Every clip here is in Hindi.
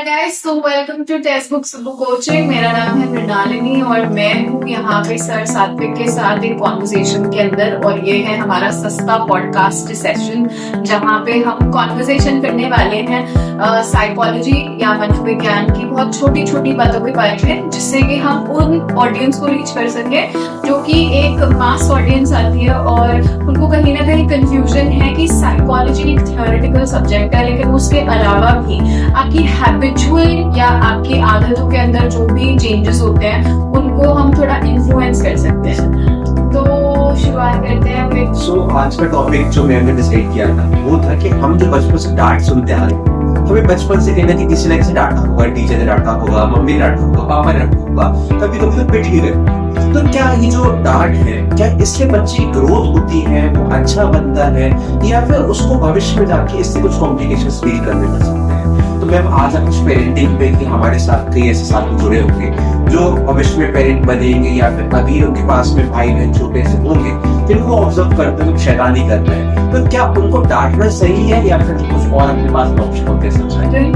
Guys, so welcome to text book सुबु कोचिंग। मेरा नाम है मृणालिनी और मैं हूँ यहाँ पे सर सात्विक के साथ एक कॉन्वर्सेशन के अंदर। और ये है हमारा सस्ता पॉडकास्ट सेशन जहाँ पे हम कॉन्वर्सेशन करने वाले हैं साइकोलॉजी या मनोविज्ञान की बहुत छोटी छोटी बातों के बारे में, जिससे कि हम उन ऑडियंस को रीच कर सके जो कि एक मास ऑडियंस आती है और उनको कहीं ना कहीं कंफ्यूजन है कि साइकोलॉजी एक थ्योरेटिकल सब्जेक्ट है, लेकिन उसके अलावा भी आपकी हैबिचुअल या आपकी आदतों के अंदर जो भी चेंजेस होते हैं उनको हम थोड़ा इन्फ्लुएंस कर सकते हैं। तो शुरुआत करते हैं फिर। आज का टॉपिक जो मैंने डिसाइड किया था वो था कि हम जो बचपन से डांट सुनते आ रहे हैं, हमें बचपन से कहीं ना कहीं किसी ना किसी डांटा होगा, टीचर ने डांटा होगा, मम्मी ने डांटा होगा, पापा ने डांटा होगा, कभी कभी तो पिट भी गए। तो क्या ये जो डांट है, क्या इससे बच्चे की ग्रोथ होती है, वो अच्छा बनता है, या फिर उसको भविष्य में जाके इससे कुछ कॉम्प्लिकेशंस फील करने पड़ सकते हैं? तो मैम आज हम कुछ पेरेंटिंग पे कि हमारे साथ कई ऐसे साथी जुड़े होंगे जो भविष्य में पेरेंट बनेंगे या फिर अभी उनके पास में भाई बहन छोटे से होंगे जिनको ऑब्जर्व करते हुए शैतानी करते हैं, तो क्या उनको डांटना सही है या फिर कुछ और अपने पास ऑप्शन होते हैं?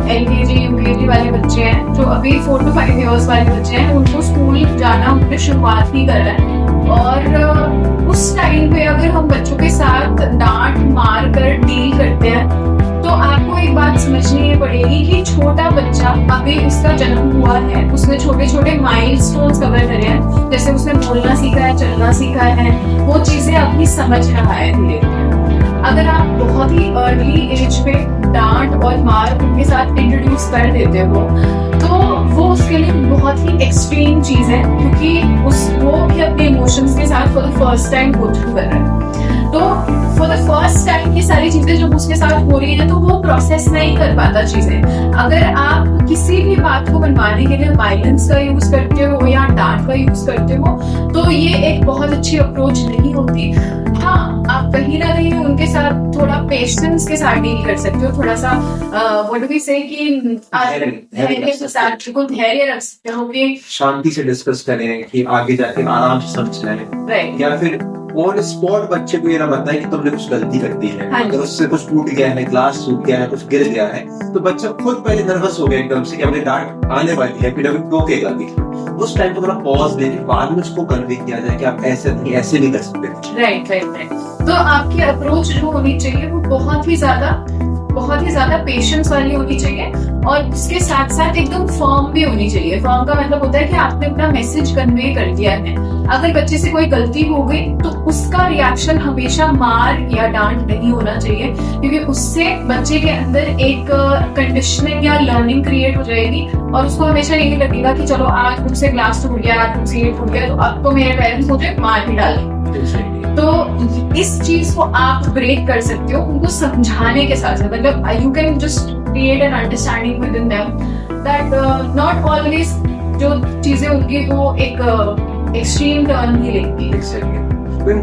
एलकेजी यूकेजी वाले बच्चे हैं जो अभी 4 to 5 years वाले बच्चे हैं, उनको स्कूल जाना उन्होंने शुरुआत ही कर रहा है। और उस टाइम पे अगर हम बच्चों के साथ डांट मार कर डील करते हैं तो आपको एक बात समझनी पड़ेगी कि छोटा बच्चा अभी उसका जन्म हुआ है, उसने छोटे छोटे माइलस्टोन्स कवर करे हैं, जैसे उसने बोलना सीखा है, चलना सीखा है, वो चीजें अपनी समझ रहा है धीरे धीरे। अगर आप बहुत ही अर्ली एज पे डांट और मार उनके साथ इंट्रोड्यूस कर देते हो तो वो उसके लिए बहुत ही एक्सट्रीम चीज है, क्योंकि वो भी अपने इमोशंस के साथ for the first time go through कर रहा है। तो फॉर द फर्स्ट टाइम ये सारी चीजें जब उसके साथ हो रही है तो वो प्रोसेस नहीं कर पाता चीजें। अगर आप किसी भी बात को मनवाने के लिए वायलेंस का यूज करते हो या डांट का यूज करते हो तो ये एक बहुत अच्छी अप्रोच नहीं होती। हाँ, आप कहीं ना कहीं उनके साथ थोड़ा पेशेंस के साथ डील कर सकते हो, थोड़ा सा व्हाट डू वी से कि धैर्य के साथ बिल्कुल धैर्य रख सकते हो कि शांति से डिस्कस करें कि आगे जाके आराम से समझ जाए, या फिर ऑन स्पॉट बच्चे को ये ना बताए कि तुमने कुछ गलती कर दी है। अगर उससे कुछ टूट गया है, ग्लास टूट गया है, कुछ गिर गया है, तो बच्चा खुद पहले नर्वस हो गया एकदम से कि अपने डांट आने वाली है, फिर अभी टोकेगा भी। उस टाइम पे थोड़ा पॉज लेके बाद में उसको कन्वे किया जाए कि आप ऐसे नहीं कर सकते। राइट। तो आपकी अप्रोच जो होनी चाहिए वो बहुत ही ज्यादा पेशेंस वाली होनी चाहिए और उसके साथ साथ एकदम फर्म भी होनी चाहिए। फर्म का मतलब होता है कि आपने अपना मैसेज कन्वे कर दिया है। अगर बच्चे से कोई गलती हो गई तो उसका रिएक्शन हमेशा मार या डांट नहीं होना चाहिए, क्योंकि उससे बच्चे के अंदर एक कंडीशनिंग या लर्निंग क्रिएट हो जाएगी और उसको हमेशा यही लगेगा कि चलो आज मुझसे ग्लास टूट गया, आज मुझसे ये टूट गया, तो अब तो मेरे पेरेंट्स मुझे मार ही डालेंगे। तो इस चीज को आप ब्रेक कर सकते हो उनको समझाने के साथ, मतलब you can just create an understanding with in them that not always जो चीजें उनकी वो एक एक्सट्रीम टर्न ही लेंगी।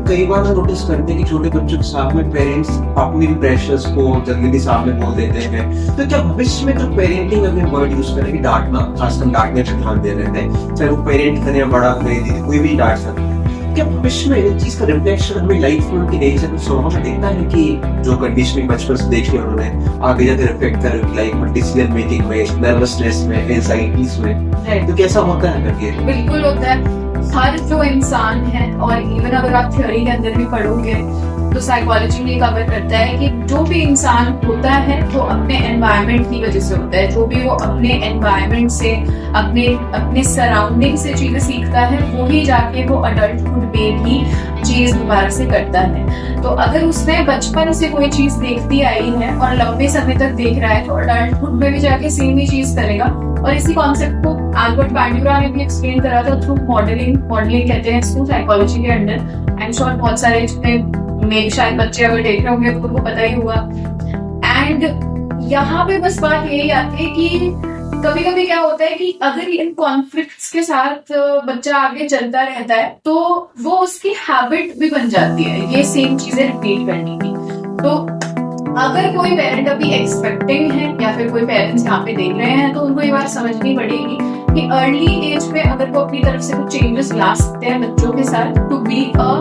कई बार हम नोटिस करते हैं कि छोटे बच्चों के सामने पेरेंट्स अपने प्रेशर्स को जल्दी सामने बोल देते हैं। तो क्या भविष्य में जो पेरेंटिंग अगर वर्ड यूज करें, डांटना, खासकर डांटने पर ध्यान दे रहे हैं, चाहे वो पेरेंट करे, बड़ा करे, कोई भी डांट सकता है, क्या भविष्य में इस चीज का रिफ्लेक्शन हमें लाइफ में उनकी एज में स्वभाव में देखता है कि जो कंडीशनिंग बचपन से देखी उन्होंने आगे जाकर रिफ्लेक्ट कर लाइफ में, डिसीजन मेकिंग में, नर्वसनेस में, एंजाइटीज में, तो कैसा होता है करके? बिल्कुल होता है। हर जो इंसान है, और इवन अगर आप थ्योरी के अंदर भी पढ़ोगे तो साइकोलॉजी में कवर करता है कि जो भी इंसान होता है वो अपने एनवायरनमेंट की वजह से होता है। जो भी वो अपने एनवायरनमेंट से, अपने सराउंडिंग से चीजें सीखता है, वो ही जाके वो अडल्टहुड में भी चीज दोबारा से करता है। तो अगर उसने बचपन से कोई चीज देखती आई है और लंबे समय तक देख रहा है तो अडल्टहुड में भी जाके सेम ही चीज करेगा। और इसी कॉन्सेप्ट को अल्बर्ट बैंड्यूरा ने भी एक्सप्लेन करा था थ्रू मॉडलिंग कहते हैं इसको साइकोलॉजी के अंडर। आई एम श्योर बहुत सारे मेरे शायद बच्चे अगर देख रहे होंगे तो उनको पता ही हुआ। एंड यहाँ पे बस बात यही आती है कि कभी कभी क्या होता है कि अगर इन कॉन्फ्लिक्ट्स के साथ बच्चा आगे चलता रहता है तो वो उसकी हैबिट भी बन जाती है ये सेम चीजें रिपीट करने की। तो अगर कोई पेरेंट अभी एक्सपेक्टिंग है या फिर कोई पेरेंट्स यहाँ पे देख रहे हैं तो उनको ये बात समझनी पड़ेगी कि अर्ली एज में अगर वो अपनी तरफ से कुछ चेंजेस ला सकते हैं बच्चों के साथ to be a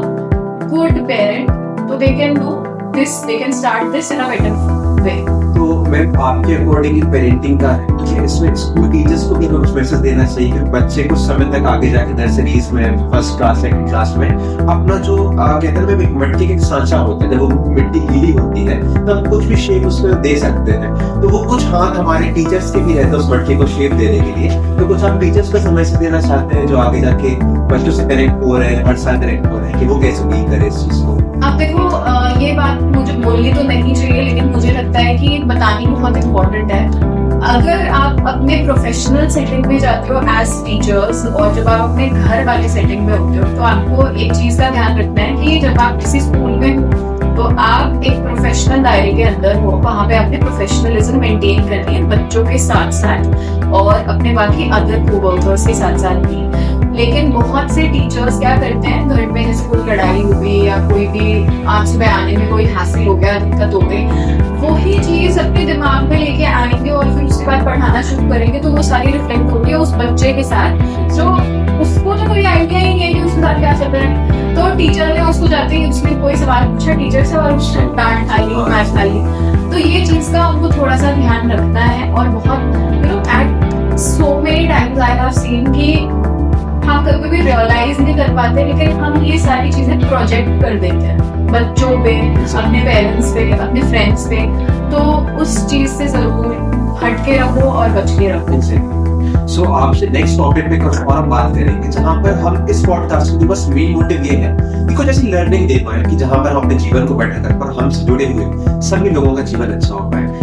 good parent, तो they can do this, they can start this in a better way. तो तो मैम आपके अकॉर्डिंग पेरेंटिंग का है कि इसमें स्कूल टीचर्स को भी हमें कुछ मैसेज देना चाहिए कि बच्चे कुछ समय तक आगे जाके नर्सरीज में फर्स्ट क्लास सेकंड क्लास में अपना जो कहते हैं ना, एक मिट्टी का सांचा होता है, जब वो मिट्टी गीली होती है तब कुछ भी शेप उसमें दे सकते हैं, तो वो कुछ हाथ हमारे टीचर्स के भी रहते हैं उस मिट्टी को शेप देने के लिए। तो कुछ आप टीचर्स को मैसेज देना चाहते हैं जो आगे जाके बच्चों से कनेक्ट हो रहे हैं, हर साल कनेक्ट हो रहे हैं, कि वो कैसे डील करे इस चीज को? अब देखो, ये बात मुझे बोलनी तो नहीं चाहिए, लेकिन मुझे लगता है कि बतानी बहुत इम्पोर्टेंट है। अगर आप अपने प्रोफेशनल सेटिंग में जाते हो एज टीचर्स, और जब आप अपने घर वाले सेटिंग में होते हो, तो आपको एक चीज का ध्यान रखना है कि जब आप किसी स्कूल में हो तो आप एक प्रोफेशनल दायरे के अंदर हो, वहाँ पे आपने प्रोफेशनलिज्म मेंटेन करनी है बच्चों के साथ साथ और अपने बाकी अदर कोवर्कर्स के साथ साथ भी। लेकिन बहुत से टीचर्स क्या करते हैं, घर में जैसे कोई लड़ाई हो गई या कोई भी आज सुबह आने में कोई हासिल हो गया, दिक्कत हो गई, वही चीज अपने दिमाग में लेके आएंगे और फिर उसके बाद पढ़ाना शुरू करेंगे, तो वो सारी रिफ्लेक्ट होती है उस बच्चे के साथ जो उसको तो कोई आइडिया ही नहीं है कि उसके साथ क्या चल रहा है। तो टीचर ने उसको जाते ही उसने कोई सवाल पूछा, टीचर से, और उसने डांट खाली, मैच खाली। तो ये चीज का हमको थोड़ा सा ध्यान रखना है। और बहुत at so many times I have seen कि हम कभी भी रियलाइज नहीं कर पाते, लेकिन हम ये सारी चीजें प्रोजेक्ट कर देते हैं बच्चों पे, अपने पेरेंट्स पे, अपने फ्रेंड्स पे। तो उस चीज से जरूर हटके रहो और बच के रहो। सो आपसे नेक्स्ट टॉपिक पे कुछ और हम बात करेंगे, जहाँ पर हम इस पॉडकास्ट में बस मेन मोटिव ये है कि कुछ ऐसी लर्निंग दे पाए कि जहाँ पर हम अपने जीवन को बेटर कर पाए और हमसे जुड़े हुए सभी लोगों का जीवन अच्छा हो पाए।